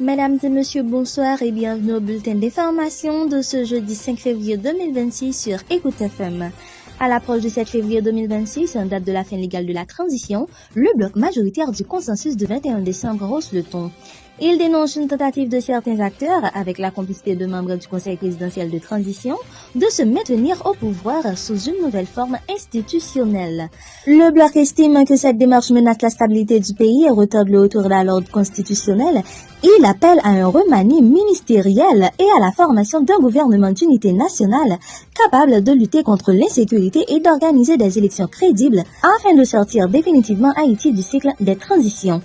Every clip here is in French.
Mesdames et messieurs, bonsoir et bienvenue au bulletin d'information de ce jeudi 5 février 2026 sur Écoute FM. À l'approche du 7 février 2026, date de la fin légale de la transition, le bloc majoritaire du consensus du 21 décembre hausse le ton. Il dénonce une tentative de certains acteurs, avec la complicité de membres du Conseil présidentiel de transition, de se maintenir au pouvoir sous une nouvelle forme institutionnelle. Le bloc estime que cette démarche menace la stabilité du pays et retarde le retour à l'ordre constitutionnel. Il appelle à un remaniement ministériel et à la formation d'un gouvernement d'unité nationale capable de lutter contre l'insécurité et d'organiser des élections crédibles afin de sortir définitivement Haïti du cycle des transitions.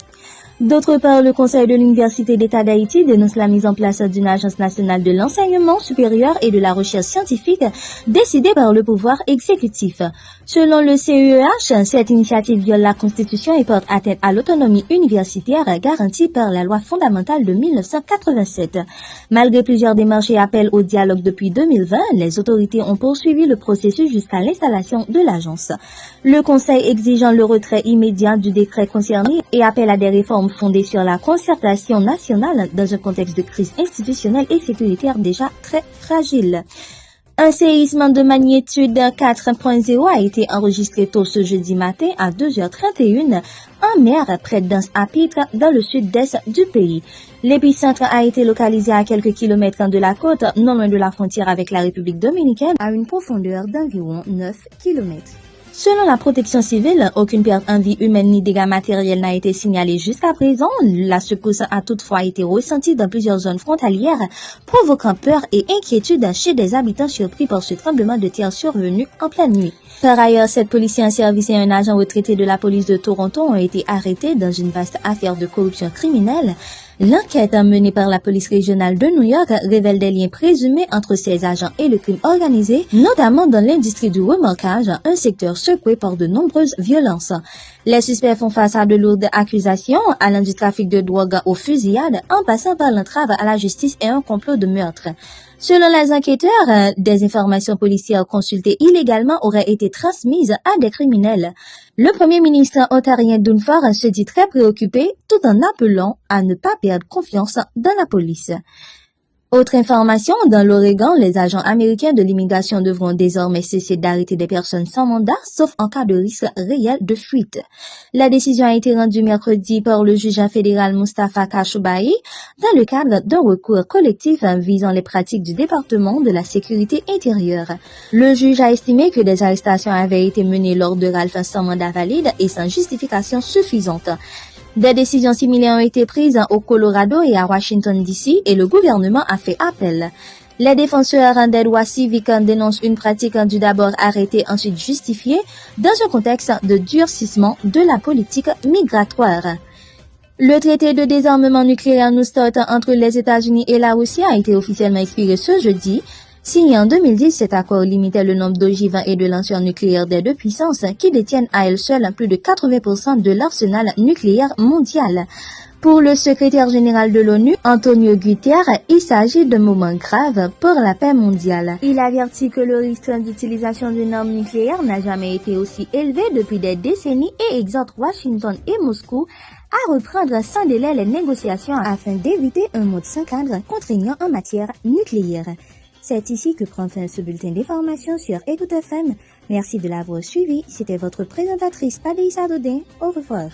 D'autre part, le Conseil de l'Université d'État d'Haïti dénonce la mise en place d'une agence nationale de l'enseignement supérieur et de la recherche scientifique décidée par le pouvoir exécutif. Selon le CEH, cette initiative viole la Constitution et porte atteinte à l'autonomie universitaire garantie par la loi fondamentale de 1987. Malgré plusieurs démarches et appels au dialogue depuis 2020, les autorités ont poursuivi le processus jusqu'à l'installation de l'agence. Le Conseil exigeant le retrait immédiat du décret concerné et appelle à des réformes fondées sur la concertation nationale dans un contexte de crise institutionnelle et sécuritaire déjà très fragile. Un séisme de magnitude 4.0 a été enregistré tôt ce jeudi matin à 2h31 en mer près d'Anse-à-Pitre dans le sud-est du pays. L'épicentre a été localisé à quelques kilomètres de la côte, non loin de la frontière avec la République dominicaine, à une profondeur d'environ 9 kilomètres. Selon la protection civile, aucune perte en vie humaine ni dégâts matériels n'a été signalée jusqu'à présent. La secousse a toutefois été ressentie dans plusieurs zones frontalières, provoquant peur et inquiétude chez des habitants surpris par ce tremblement de terre survenu en pleine nuit. Par ailleurs, 7 policiers en service et un agent retraité de la police de Toronto ont été arrêtés dans une vaste affaire de corruption criminelle. L'enquête menée par la police régionale de New York révèle des liens présumés entre ces agents et le crime organisé, notamment dans l'industrie du remorquage, un secteur secoué par de nombreuses violences. Les suspects font face à de lourdes accusations, allant du trafic de drogue aux fusillades, en passant par l'entrave à la justice et un complot de meurtre. Selon les enquêteurs, des informations policières consultées illégalement auraient été transmises à des criminels. Le premier ministre ontarien Dunford se dit très préoccupé tout en appelant à ne pas perdre confiance dans la police. Autre information, dans l'Oregon, les agents américains de l'immigration devront désormais cesser d'arrêter des personnes sans mandat, sauf en cas de risque réel de fuite. La décision a été rendue mercredi par le juge fédéral Mustafa Kashoubahi dans le cadre d'un recours collectif visant les pratiques du département de la sécurité intérieure. Le juge a estimé que des arrestations avaient été menées lors de ralphes sans mandat valide et sans justification suffisante. Des décisions similaires ont été prises au Colorado et à Washington DC et le gouvernement a fait appel. Les défenseurs des droits civiques dénoncent une pratique du d'abord arrêtée ensuite justifiée dans un contexte de durcissement de la politique migratoire. Le traité de désarmement nucléaire New START entre les États-Unis et la Russie a été officiellement expiré ce jeudi. Signé en 2010, cet accord limitait le nombre d'ogivants et de lanceurs nucléaires des deux puissances qui détiennent à elles seules plus de 80% de l'arsenal nucléaire mondial. Pour le secrétaire général de l'ONU, Antonio Guterres, il s'agit d'un moment grave pour la paix mondiale. Il avertit que le risque d'utilisation d'une arme nucléaire n'a jamais été aussi élevé depuis des décennies et exhorte Washington et Moscou à reprendre sans délai les négociations afin d'éviter un monde sans cadre contraignant en matière nucléaire. C'est ici que prend fin ce bulletin d'information sur Écoute FM. Merci de l'avoir suivi. C'était votre présentatrice Padilla Dodin. Au revoir.